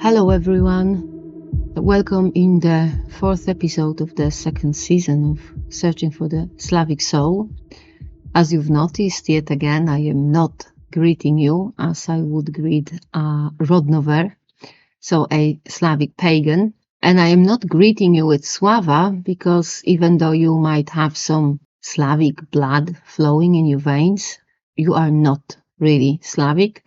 Hello everyone, welcome in the fourth episode of the second season of Searching for the Slavic Soul. As you've noticed, yet again I am not greeting you as I would greet a Rodnover, so a Slavic pagan, and I am not greeting you with Sława because even though you might have some Slavic blood flowing in your veins, you are not really Slavic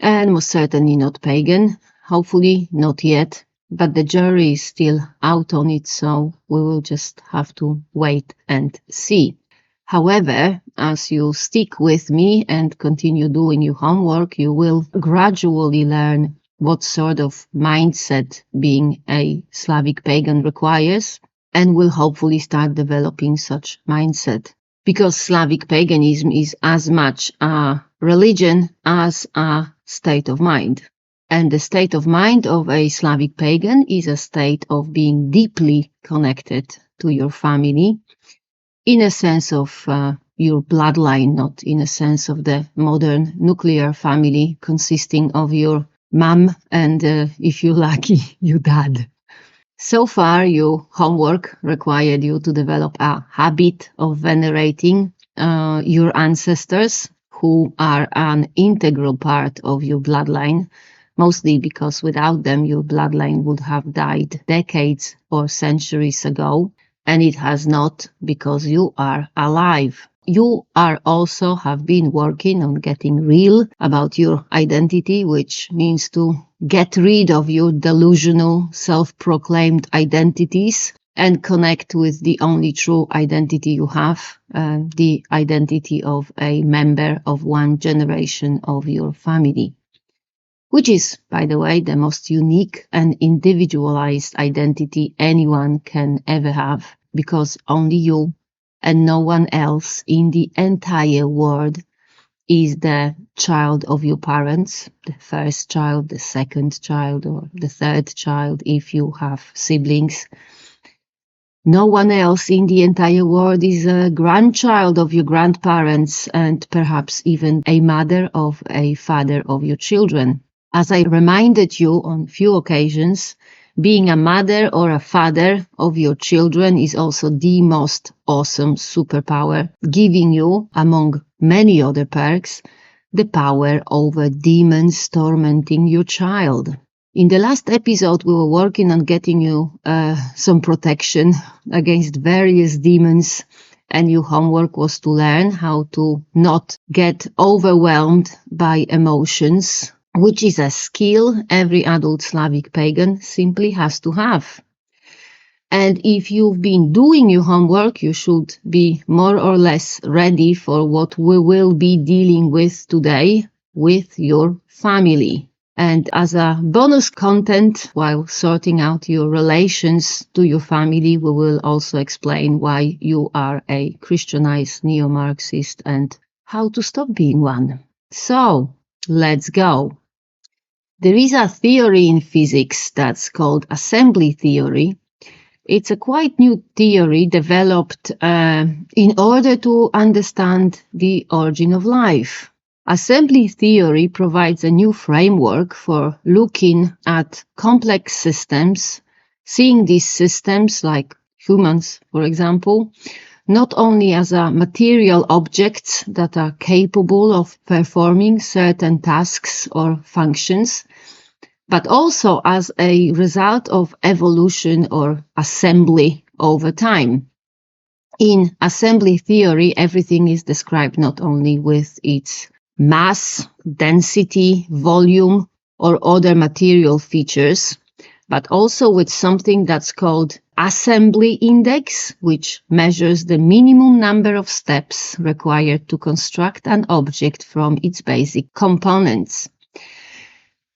and most certainly not pagan. Hopefully not yet, but the jury is still out on it, so we will just have to wait and see. However, as you stick with me and continue doing your homework, you will gradually learn what sort of mindset being a Slavic pagan requires, and will hopefully start developing such mindset. Because Slavic paganism is as much a religion as a state of mind. And the state of mind of a Slavic pagan is a state of being deeply connected to your family in a sense of your bloodline, not in a sense of the modern nuclear family consisting of your mom and, if you're lucky, your dad. So far, your homework required you to develop a habit of venerating your ancestors, who are an integral part of your bloodline, mostly because without them your bloodline would have died decades or centuries ago, and it has not because you are alive. You are also have been working on getting real about your identity, which means to get rid of your delusional self-proclaimed identities and connect with the only true identity you have, the identity of a member of one generation of your family. Which is, by the way, the most unique and individualized identity anyone can ever have, because only you and no one else in the entire world is the child of your parents, the first child, the second child, or the third child if you have siblings. No one else in the entire world is a grandchild of your grandparents and perhaps even a mother of a father of your children. As I reminded you on few occasions, being a mother or a father of your children is also the most awesome superpower, giving you, among many other perks, the power over demons tormenting your child. In the last episode, we were working on getting you some protection against various demons, and your homework was to learn how to not get overwhelmed by emotions, which is a skill every adult Slavic pagan simply has to have. And if you've been doing your homework, you should be more or less ready for what we will be dealing with today with your family. And as a bonus content, while sorting out your relations to your family, we will also explain why you are a Christianized neo-Marxist and how to stop being one. So, let's go. There is a theory in physics that's called assembly theory. It's a quite new theory developed in order to understand the origin of life. Assembly theory provides a new framework for looking at complex systems, seeing these systems, like humans, for example, not only as a material objects that are capable of performing certain tasks or functions, but also as a result of evolution or assembly over time. In assembly theory, everything is described not only with its mass, density, volume, or other material features, but also with something that's called assembly index, which measures the minimum number of steps required to construct an object from its basic components.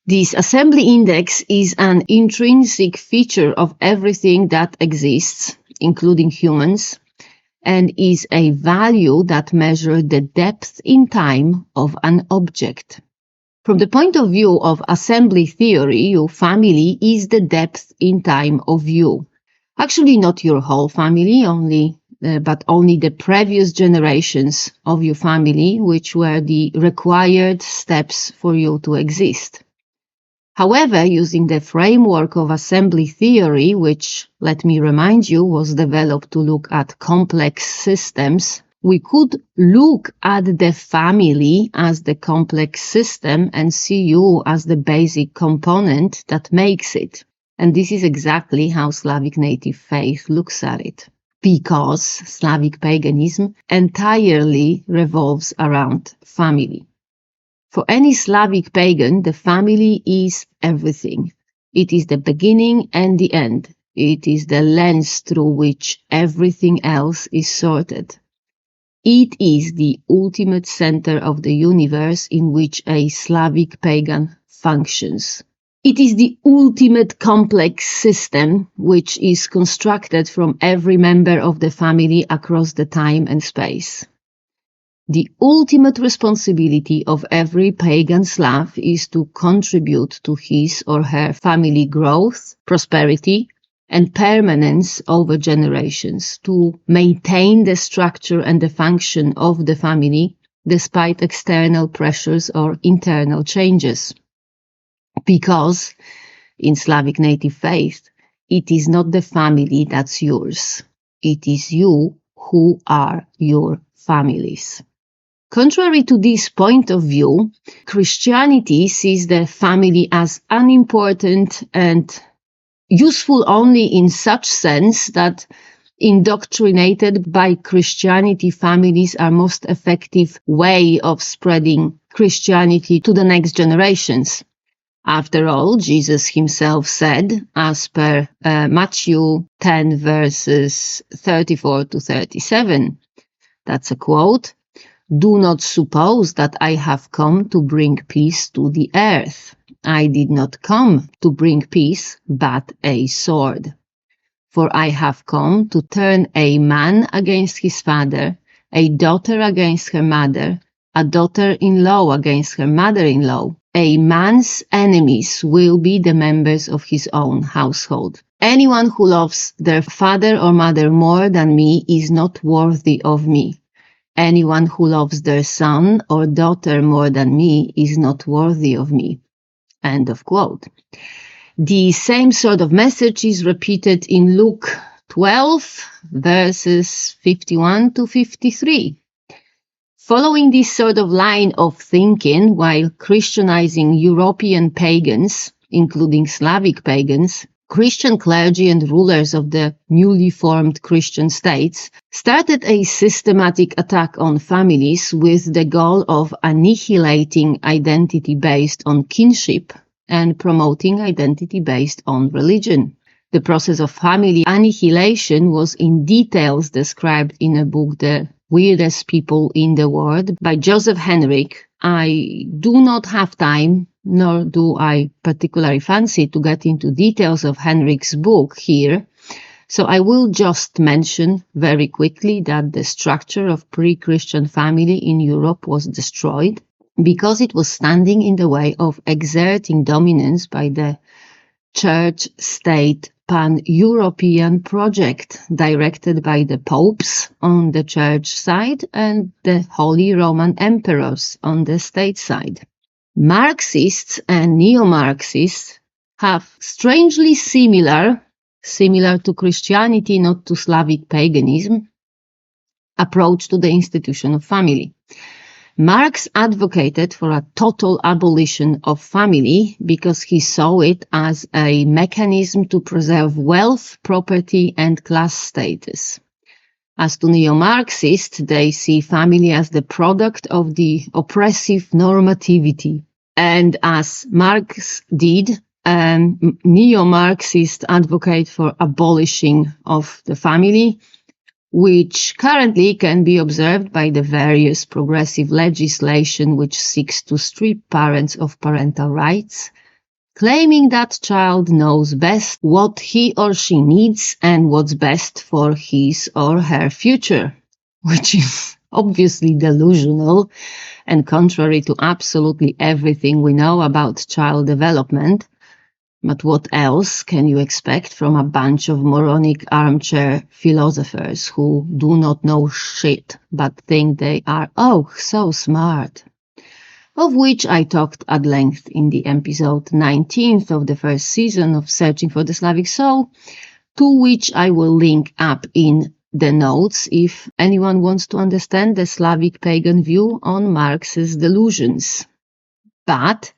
This assembly index is an intrinsic feature of everything that exists, including humans, and is a value that measures the depth in time of an object. From the point of view of assembly theory, your family is the depth in time of you. Actually, not your whole family, but only the previous generations of your family, which were the required steps for you to exist. However, using the framework of assembly theory, which, let me remind you, was developed to look at complex systems, we could look at the family as the complex system and see you as the basic component that makes it. And this is exactly how Slavic native faith looks at it, because Slavic paganism entirely revolves around family. For any Slavic pagan, the family is everything. It is the beginning and the end. It is the lens through which everything else is sorted. It is the ultimate center of the universe in which a Slavic pagan functions. It is the ultimate complex system which is constructed from every member of the family across the time and space. The ultimate responsibility of every pagan Slav is to contribute to his or her family growth, prosperity, and permanence over generations, to maintain the structure and the function of the family despite external pressures or internal changes. Because in Slavic native faith, it is not the family that's yours. It is you who are your families. Contrary to this point of view, Christianity sees the family as unimportant and useful only in such sense that indoctrinated by Christianity, families are most effective way of spreading Christianity to the next generations. After all, Jesus himself said, as per Matthew 10 verses 34 to 37, that's a quote, "Do not suppose that I have come to bring peace to the earth. I did not come to bring peace, but a sword. For I have come to turn a man against his father, a daughter against her mother, a daughter-in-law against her mother-in-law. A man's enemies will be the members of his own household. Anyone who loves their father or mother more than me is not worthy of me. Anyone who loves their son or daughter more than me is not worthy of me." End of quote. The same sort of message is repeated in Luke 12, verses 51 to 53. Following this sort of line of thinking, while Christianizing European pagans, including Slavic pagans, Christian clergy and rulers of the newly formed Christian states started a systematic attack on families with the goal of annihilating identity based on kinship and promoting identity based on religion. The process of family annihilation was in details described in a book, The Weirdest People in the World, by Joseph Henrich. I do not have time, nor do I particularly fancy to get into details of Henrich's book here, so I will just mention very quickly that the structure of pre-Christian family in Europe was destroyed because it was standing in the way of exerting dominance by the church-state pan-European project directed by the popes on the church side and the Holy Roman Emperors on the state side. Marxists and neo-Marxists have strangely similar to Christianity, not to Slavic paganism, approach to the institution of family. Marx advocated for a total abolition of family because he saw it as a mechanism to preserve wealth, property, and class status. As to neo-Marxists, they see family as the product of the oppressive normativity. And as Marx did, neo-Marxists advocate for abolishing of the family, which currently can be observed by the various progressive legislation which seeks to strip parents of parental rights, claiming that child knows best what he or she needs and what's best for his or her future, which is obviously delusional and contrary to absolutely everything we know about child development. But what else can you expect from a bunch of moronic armchair philosophers who do not know shit but think they are, oh, so smart? of which I talked at length in the episode 19th of the first season of Searching for the Slavic Soul, to which I will link up in the notes if anyone wants to understand the Slavic pagan view on Marx's delusions. But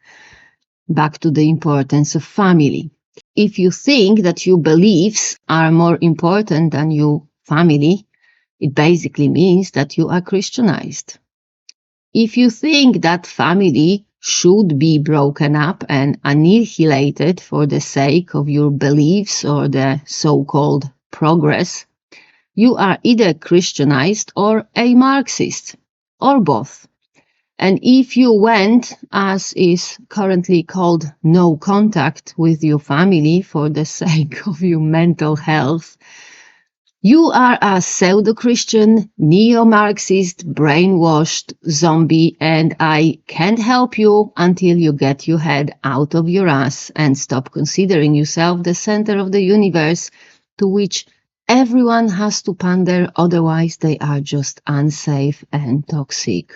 back to the importance of family. If you think that your beliefs are more important than your family, it basically means that you are Christianized. If you think that family should be broken up and annihilated for the sake of your beliefs or the so-called progress, you are either Christianized or a Marxist, or both. And if you went, as is currently called, no contact with your family for the sake of your mental health, you are a pseudo-Christian, neo-Marxist, brainwashed zombie, and I can't help you until you get your head out of your ass and stop considering yourself the center of the universe to which everyone has to pander, otherwise they are just unsafe and toxic.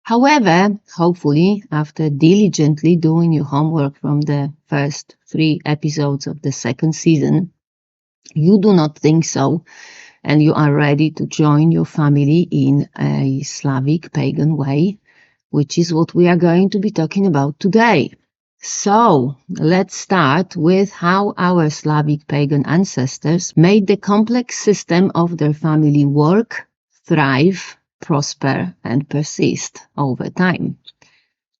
However, hopefully, after diligently doing your homework from the first 3 episodes of the second season, you do not think so, and you are ready to join your family in a Slavic pagan way, which is what we are going to be talking about today. So, let's start with how our Slavic pagan ancestors made the complex system of their family work, thrive, prosper, and persist over time.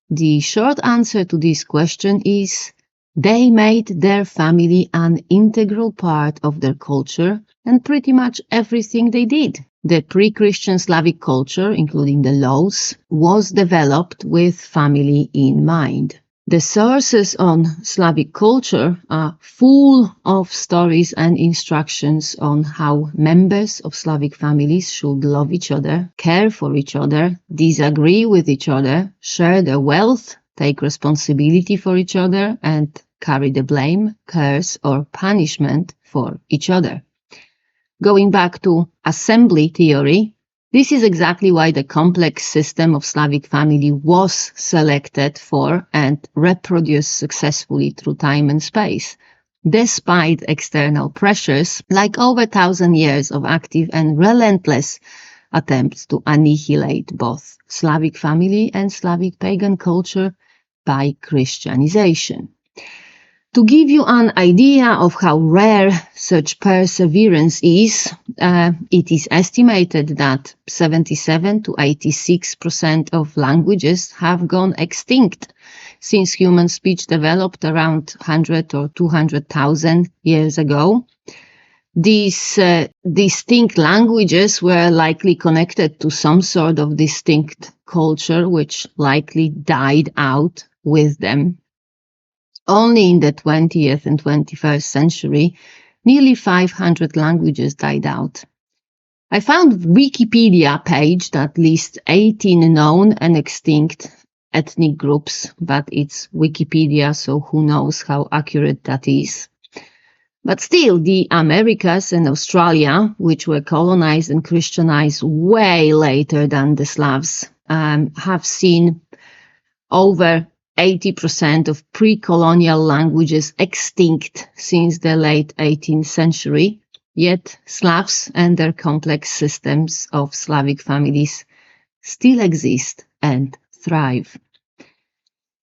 The short answer to this question is they made their family an integral part of their culture and pretty much everything they did. The pre-Christian Slavic culture, including the laws, was developed with family in mind. The sources on Slavic culture are full of stories and instructions on how members of Slavic families should love each other, care for each other, disagree with each other, share their wealth, take responsibility for each other, and carry the blame, curse, or punishment for each other. Going back to assembly theory, this is exactly why the complex system of Slavic family was selected for and reproduced successfully through time and space, despite external pressures like over 1,000 years of active and relentless attempts to annihilate both Slavic family and Slavic pagan culture by Christianization. To give you an idea of how rare such perseverance is, it is estimated that 77 to 86% of languages have gone extinct since human speech developed around 100 or 200,000 years ago. These distinct languages were likely connected to some sort of distinct culture which likely died out with them. Only in the 20th and 21st century, nearly 500 languages died out. I found a Wikipedia page that lists 18 known and extinct ethnic groups, but it's Wikipedia, so who knows how accurate that is. But still, the Americas and Australia, which were colonized and Christianized way later than the Slavs, have seen over 80% of pre-colonial languages extinct since the late 18th century, yet Slavs and their complex systems of Slavic families still exist and thrive.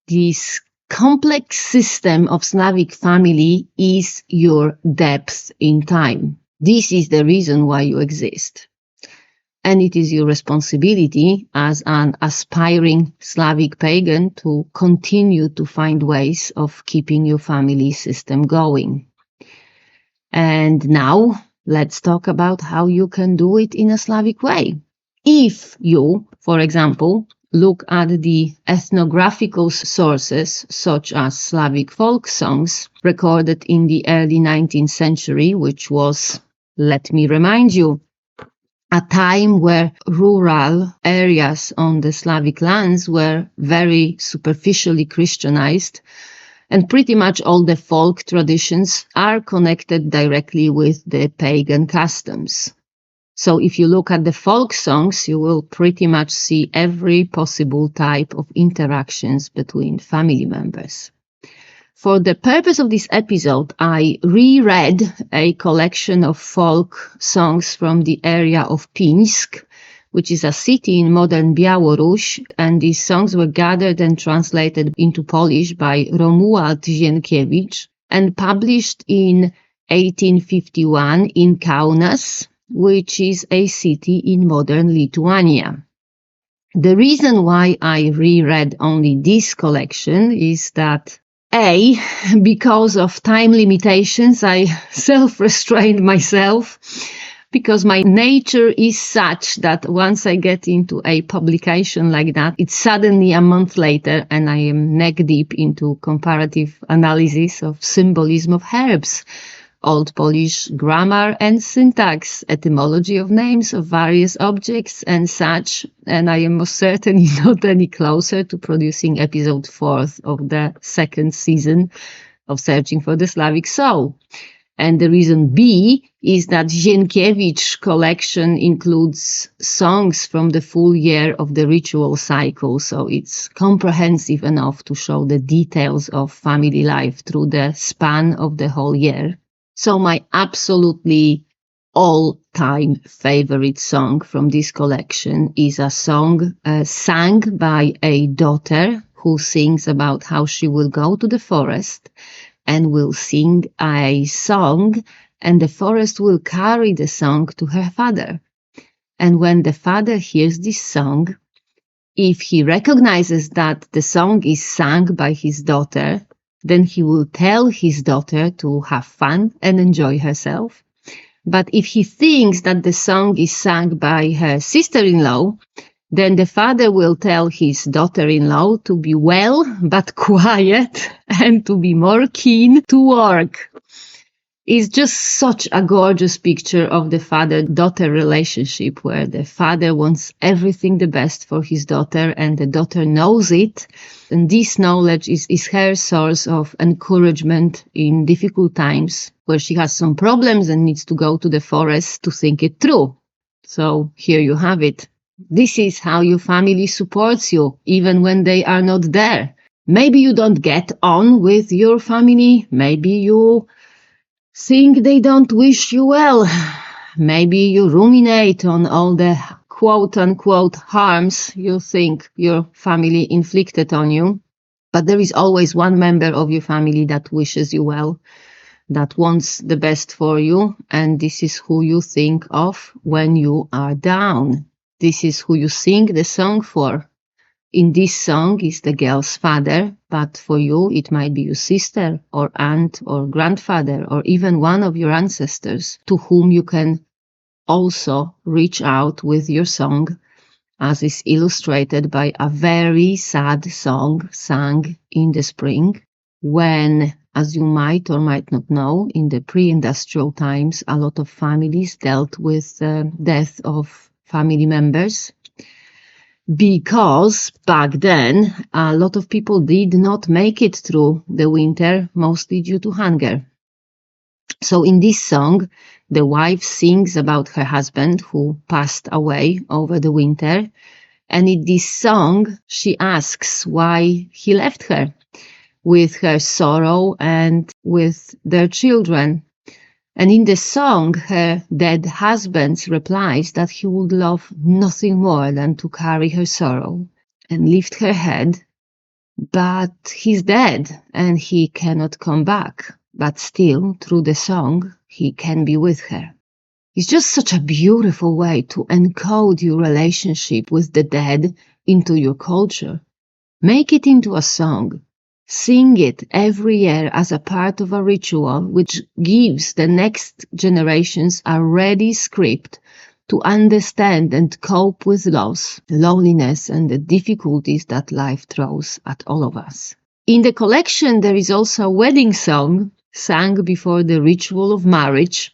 This complex system of Slavic family is your depth in time. This is the reason why you exist. And it is your responsibility as an aspiring Slavic pagan to continue to find ways of keeping your family system going. And now, let's talk about how you can do it in a Slavic way. If you, for example, look at the ethnographical sources such as Slavic folk songs recorded in the early 19th century, which was, let me remind you, a time where rural areas on the Slavic lands were very superficially Christianized, and pretty much all the folk traditions are connected directly with the pagan customs. So if you look at the folk songs, you will pretty much see every possible type of interactions between family members. For the purpose of this episode, I reread a collection of folk songs from the area of Pińsk, which is a city in modern Białoruś, and these songs were gathered and translated into Polish by Romuald Zienkiewicz and published in 1851 in Kaunas, which is a city in modern Lithuania. The reason why I reread only this collection is that A, because of time limitations, I self-restrained myself, because my nature is such that once I get into a publication like that, it's suddenly a month later and I am neck deep into comparative analysis of symbolism of verbs, Old Polish grammar and syntax, etymology of names of various objects and such, and I am most certainly not any closer to producing episode 4 of the second season of Searching for the Slavic Soul. And the reason B is that Zienkiewicz collection includes songs from the full year of the ritual cycle, so it's comprehensive enough to show the details of family life through the span of the whole year. So my absolutely all-time favorite song from this collection is a song sung by a daughter who sings about how she will go to the forest and will sing a song, and the forest will carry the song to her father. And when the father hears this song, if he recognizes that the song is sung by his daughter, then he will tell his daughter to have fun and enjoy herself. But if he thinks that the song is sung by her sister-in-law, then the father will tell his daughter-in-law to be well but quiet and to be more keen to work. It's just such a gorgeous picture of the father-daughter relationship where the father wants everything the best for his daughter and the daughter knows it. And this knowledge is her source of encouragement in difficult times where she has some problems and needs to go to the forest to think it through. So here you have it. This is how your family supports you, even when they are not there. Maybe you don't get on with your family. Maybe you think they don't wish you well. Maybe you ruminate on all the quote-unquote harms you think your family inflicted on you. But there is always one member of your family that wishes you well, that wants the best for you, and this is who you think of when you are down. This is who you sing the song for. In this song is the girl's father, but for you it might be your sister or aunt or grandfather or even one of your ancestors to whom you can also reach out with your song, as is illustrated by a very sad song sung in the spring when, as you might or might not know, in the pre-industrial times, a lot of families dealt with the death of family members. Because back then, a lot of people did not make it through the winter, mostly due to hunger. So in this song, the wife sings about her husband who passed away over the winter. And in this song, she asks why he left her with her sorrow and with their children. And in the song, her dead husband replies that he would love nothing more than to carry her sorrow and lift her head. But he's dead and he cannot come back. But still, through the song, he can be with her. It's just such a beautiful way to encode your relationship with the dead into your culture. Make it into a song. Sing it every year as a part of a ritual which gives the next generations a ready script to understand and cope with loss, loneliness, and the difficulties that life throws at all of us. In the collection, there is also a wedding song sung before the ritual of marriage,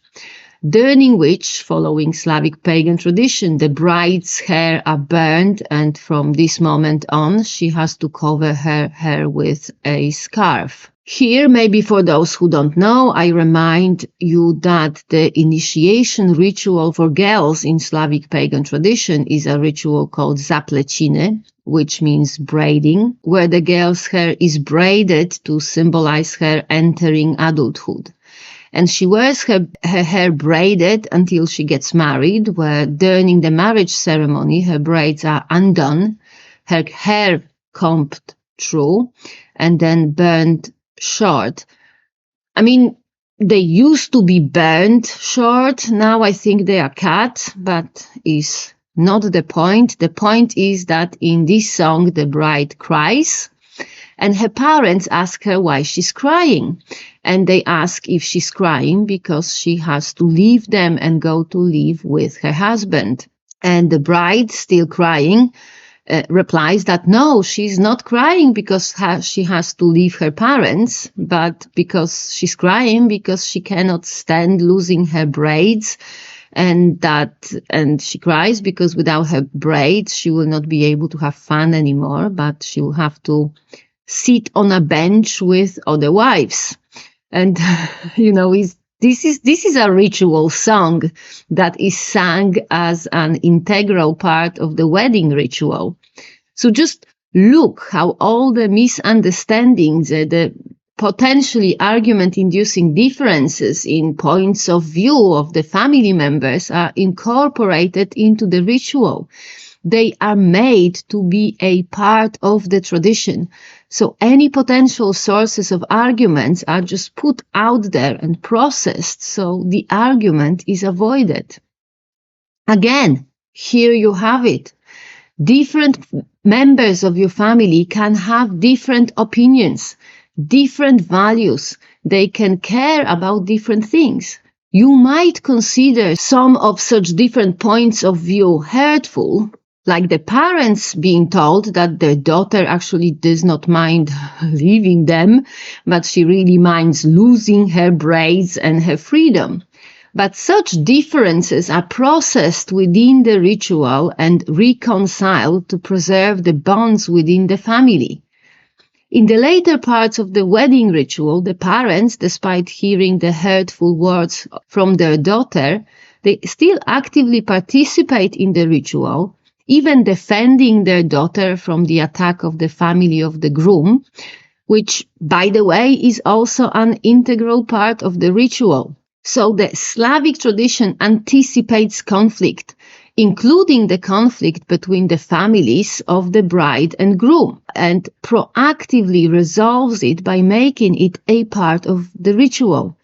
during which, following Slavic Pagan tradition, the bride's hair are burned, and from this moment on, she has to cover her hair with a scarf. Here, maybe for those who don't know, I remind you that the initiation ritual for girls in Slavic pagan tradition is a ritual called zapleciny, which means braiding, where the girl's hair is braided to symbolize her entering adulthood. And she wears her hair braided until she gets married, where during the marriage ceremony, her braids are undone, her hair combed through, and then burned short. I mean, they used to be burned short. Now I think they are cut, but is not the point. The point is that in this song, the bride cries, and her parents ask her why she's crying. And they ask if she's crying because she has to leave them and go to live with her husband. And the bride, still crying, replies that no, she's not crying because she has to leave her parents, but because she's crying because she cannot stand losing her braids, and she cries because without her braids she will not be able to have fun anymore, but she will have to sit on a bench with other wives. And this is a ritual song that is sung as an integral part of the wedding ritual. So just look how all the misunderstandings, the potentially argument-inducing differences in points of view of the family members are incorporated into the ritual. They are made to be a part of the tradition. So any potential sources of arguments are just put out there and processed, so the argument is avoided. Again, here you have it. Different members of your family can have different opinions, different values. They can care about different things. You might consider some of such different points of view hurtful, like the parents being told that their daughter actually does not mind leaving them, but she really minds losing her braids and her freedom. But such differences are processed within the ritual and reconciled to preserve the bonds within the family. In the later parts of the wedding ritual, the parents, despite hearing the hurtful words from their daughter, they still actively participate in the ritual, even defending their daughter from the attack of the family of the groom, which, by the way, is also an integral part of the ritual. So the Slavic tradition anticipates conflict, including the conflict between the families of the bride and groom, and proactively resolves it by making it a part of the ritual.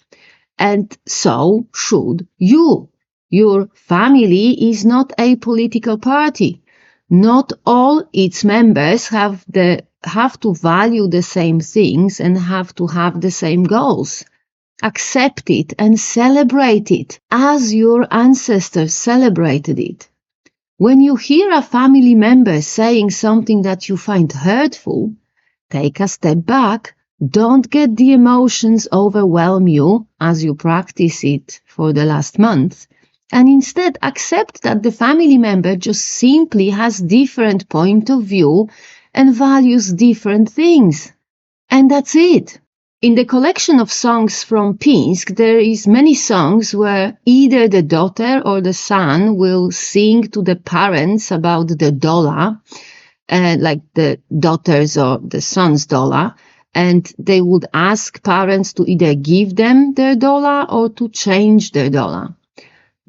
And so should you. Your family is not a political party. Not all its members have to value the same things and have to have the same goals. Accept it and celebrate it as your ancestors celebrated it. When you hear a family member saying something that you find hurtful, take a step back. Don't get the emotions overwhelm you as you practice it for the last month, and instead accept that the family member just simply has different point of view and values different things. And that's it. In the collection of songs from Pinsk, there is many songs where either the daughter or the son will sing to the parents about the dollar, like the daughter's or the son's dollar, and they would ask parents to either give them their dollar or to change their dollar.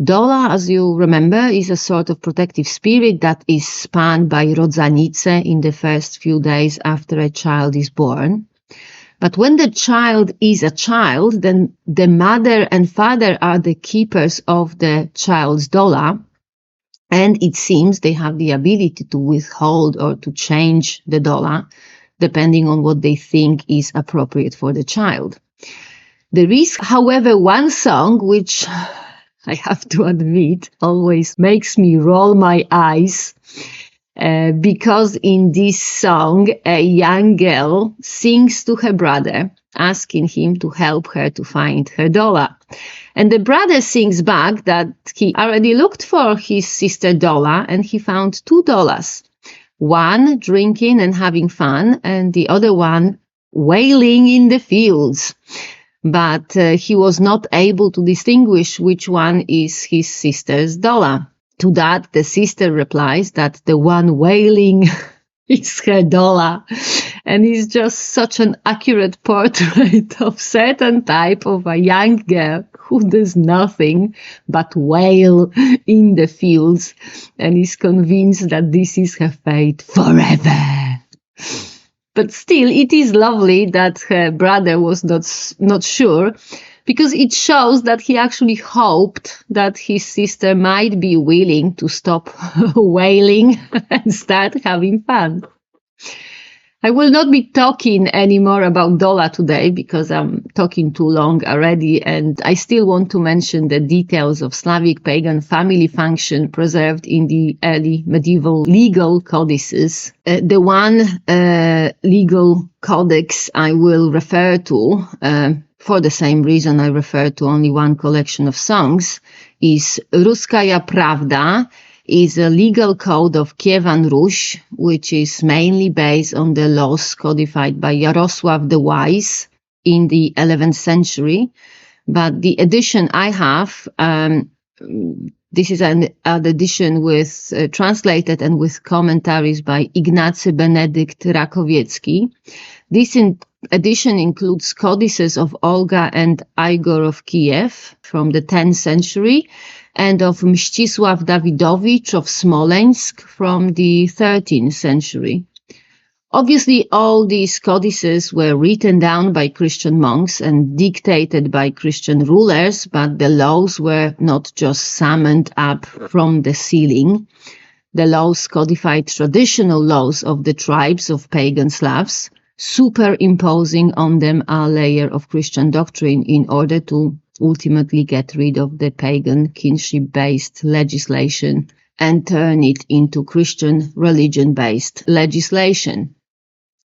Dollar, as you remember, is a sort of protective spirit that is spun by rodzanice in the first few days after a child is born. But when the child is a child, then the mother and father are the keepers of the child's dollar, and it seems they have the ability to withhold or to change the dollar, depending on what they think is appropriate for the child. There is, however, one song which I have to admit always makes me roll my eyes, because in this song, a young girl sings to her brother, asking him to help her to find her dollar. And the brother sings back that he already looked for his sister dollar and he found $2. One drinking and having fun, and the other one wailing in the fields. But he was not able to distinguish which one is his sister's dollar. To that, the sister replies that the one wailing is her dollar. And it's just such an accurate portrait of certain type of a young girl who does nothing but wail in the fields and is convinced that this is her fate forever. But still, it is lovely that her brother was not sure, because it shows that he actually hoped that his sister might be willing to stop wailing and start having fun. I will not be talking anymore about dollar today because I'm talking too long already, and I still want to mention the details of Slavic Pagan family function preserved in the early medieval legal codices. The one legal codex I will refer to, for the same reason I refer to only one collection of songs, is Ruska Pravda, is a legal code of Kievan Rus, which is mainly based on the laws codified by Jarosław the Wise in the 11th century. But the edition I have, this is an edition with translated and with commentaries by Ignacy Benedict Rakowiecki. This edition includes codices of Olga and Igor of Kiev from the 10th century, and of Mścisław Dawidowicz of Smolensk from the 13th century. Obviously, all these codices were written down by Christian monks and dictated by Christian rulers, but the laws were not just summoned up from the ceiling. The laws codified traditional laws of the tribes of pagan Slavs, superimposing on them a layer of Christian doctrine in order to ultimately get rid of the pagan kinship-based legislation and turn it into Christian religion-based legislation,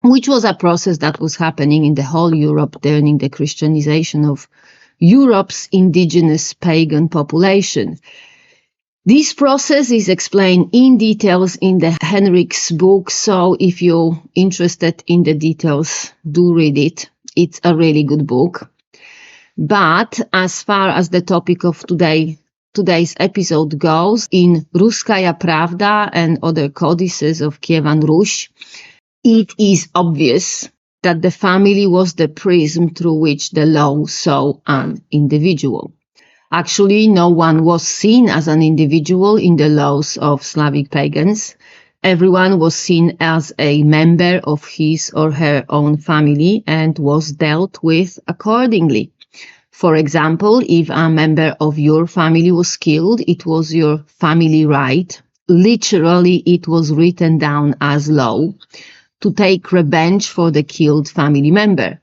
which was a process that was happening in the whole Europe during the Christianization of Europe's indigenous pagan population. This process is explained in details in the Henrich's book, so if you're interested in the details, do read it. It's a really good book. But as far as the topic of today's episode goes, in Ruska Pravda and other codices of Kievan Rus, it is obvious that the family was the prism through which the law saw an individual. Actually, no one was seen as an individual in the laws of Slavic pagans. Everyone was seen as a member of his or her own family and was dealt with accordingly. For example, if a member of your family was killed, it was your family right. Literally, it was written down as law to take revenge for the killed family member.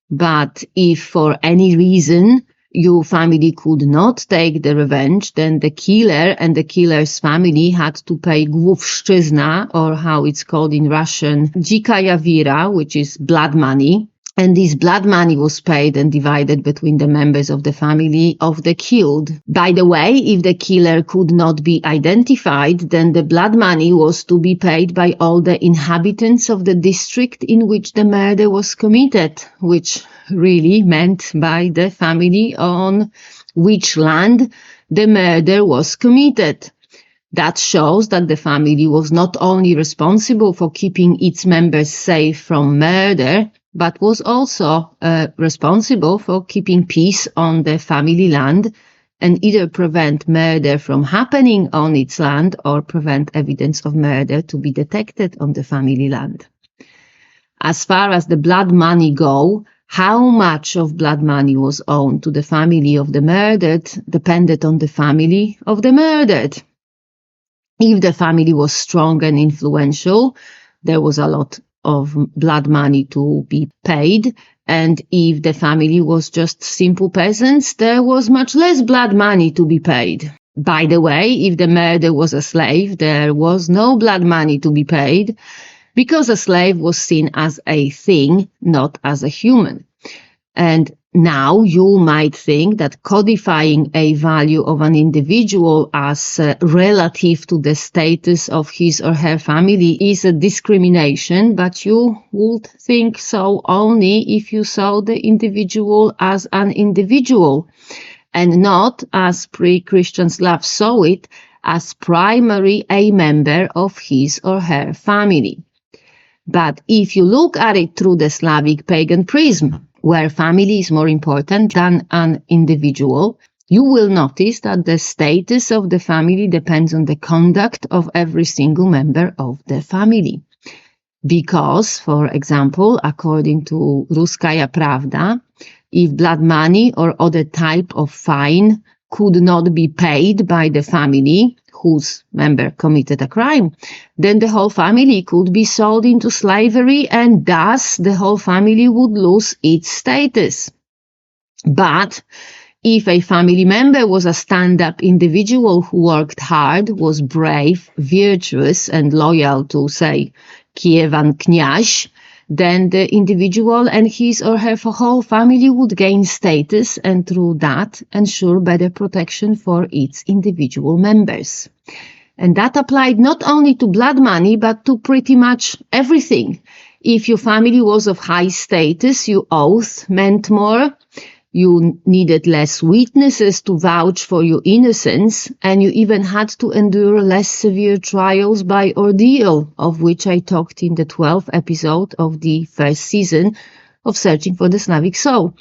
But if for any reason your family could not take the revenge, then the killer and the killer's family had to pay główszczyzna, or how it's called in Russian, dzikaya vira, which is blood money. And this blood money was paid and divided between the members of the family of the killed. By the way, if the killer could not be identified, then the blood money was to be paid by all the inhabitants of the district in which the murder was committed, which really meant by the family on which land the murder was committed. That shows that the family was not only responsible for keeping its members safe from murder, but was also responsible for keeping peace on the family land and either prevent murder from happening on its land or prevent evidence of murder to be detected on the family land. As far as the blood money go, how much of blood money was owed to the family of the murdered depended on the family of the murdered. If the family was strong and influential, there was a lot of blood money to be paid, and if the family was just simple peasants, there was much less blood money to be paid. By the way, if the murderer was a slave, there was no blood money to be paid, because a slave was seen as a thing, not as a human. And Now you might think that codifying a value of an individual as relative to the status of his or her family is a discrimination, but you would think so only if you saw the individual as an individual and not, as pre-Christian Slavs saw it, as primary a member of his or her family. But if you look at it through the Slavic pagan prism, where family is more important than an individual, you will notice that the status of the family depends on the conduct of every single member of the family. Because, for example, according to Ruska Pravda, if blood money or other type of fine could not be paid by the family whose member committed a crime, then the whole family could be sold into slavery and thus the whole family would lose its status. But if a family member was a stand-up individual who worked hard, was brave, virtuous and loyal to, say, Kievan Kniaz, then the individual and his or her whole family would gain status and through that ensure better protection for its individual members. And that applied not only to blood money, but to pretty much everything. If your family was of high status, your oath meant more. You needed less witnesses to vouch for your innocence, and you even had to endure less severe trials by ordeal, of which I talked in the 12th episode of the first season of Searching for the Slavic Soul.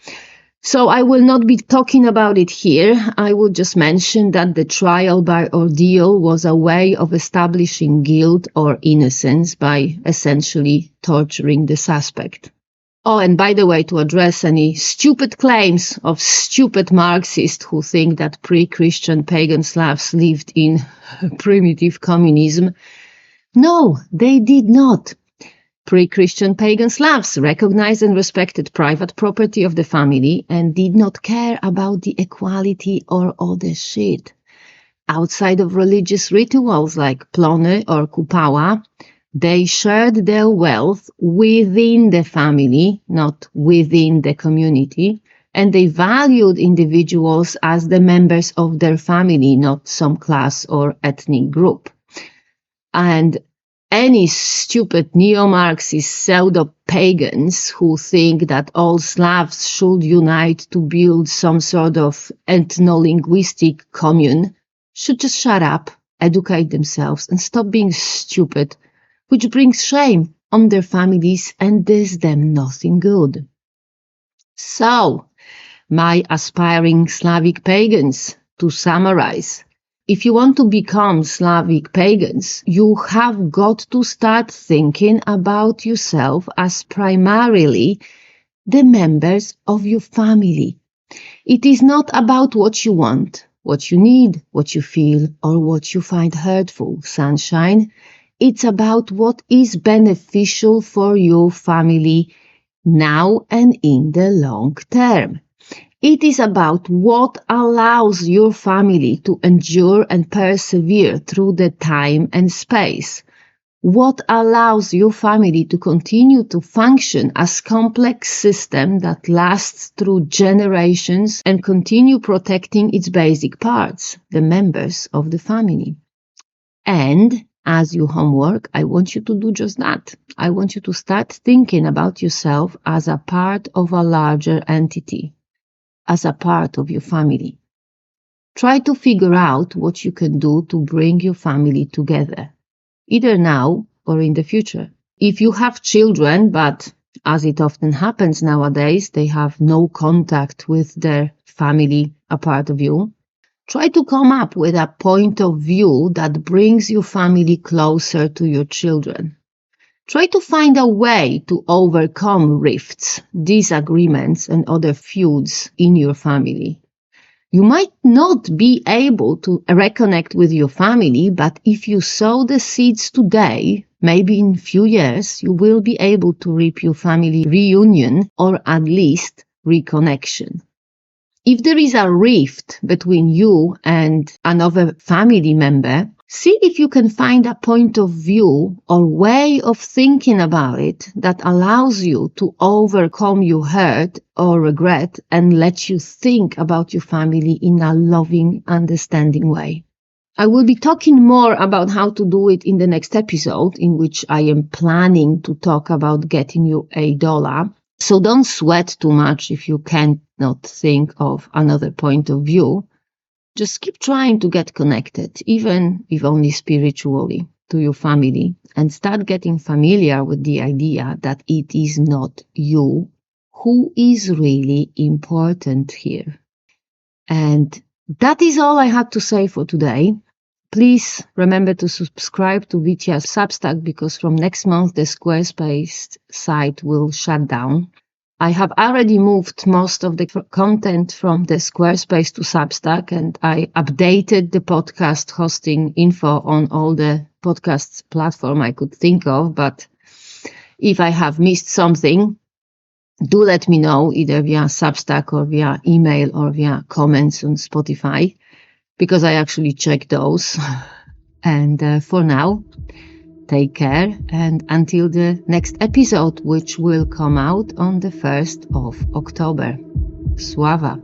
So I will not be talking about it here. I will just mention that the trial by ordeal was a way of establishing guilt or innocence by essentially torturing the suspect. Oh, and by the way, to address any stupid claims of stupid Marxists who think that pre-Christian pagan Slavs lived in primitive communism, no, they did not. Pre-Christian pagan Slavs recognized and respected private property of the family and did not care about the equality or other shit. Outside of religious rituals like plony or kupała, they shared their wealth within the family, not within the community, and they valued individuals as the members of their family, not some class or ethnic group. And any stupid neo-Marxist pseudo-pagans who think that all Slavs should unite to build some sort of ethno-linguistic commune should just shut up, educate themselves, and stop being stupid, which brings shame on their families and does them nothing good. So, my aspiring Slavic pagans, to summarize, if you want to become Slavic pagans, you have got to start thinking about yourself as primarily the members of your family. It is not about what you want, what you need, what you feel, or what you find hurtful, sunshine. It's about what is beneficial for your family now and in the long term. It is about what allows your family to endure and persevere through the time and space. What allows your family to continue to function as a complex system that lasts through generations and continue protecting its basic parts, the members of the family. And as your homework, I want you to do just that. I want you to start thinking about yourself as a part of a larger entity, as a part of your family. Try to figure out what you can do to bring your family together, either now or in the future. If you have children, but as it often happens nowadays, they have no contact with their family, a part of you, try to come up with a point of view that brings your family closer to your children. Try to find a way to overcome rifts, disagreements, and other feuds in your family. You might not be able to reconnect with your family, but if you sow the seeds today, maybe in a few years, you will be able to reap your family reunion or at least reconnection. If there is a rift between you and another family member, See if you can find a point of view or way of thinking about it that allows you to overcome your hurt or regret and lets you think about your family in a loving, understanding way. I will be talking more about how to do it in the next episode, in which I am planning to talk about getting you $1. So don't sweat too much if you cannot think of another point of view. Just keep trying to get connected, even if only spiritually, to your family, and start getting familiar with the idea that it is not you who is really important here. And that is all I had to say for today. Please remember to subscribe to Witia's Substack, because from next month the Squarespace site will shut down. I have already moved most of the content from the Squarespace to Substack, and I updated the podcast hosting info on all the podcast platforms I could think of. But if I have missed something, do let me know either via Substack or via email or via comments on Spotify, because I actually check those. And for now, take care, and until the next episode, which will come out on the 1st of October. Sława.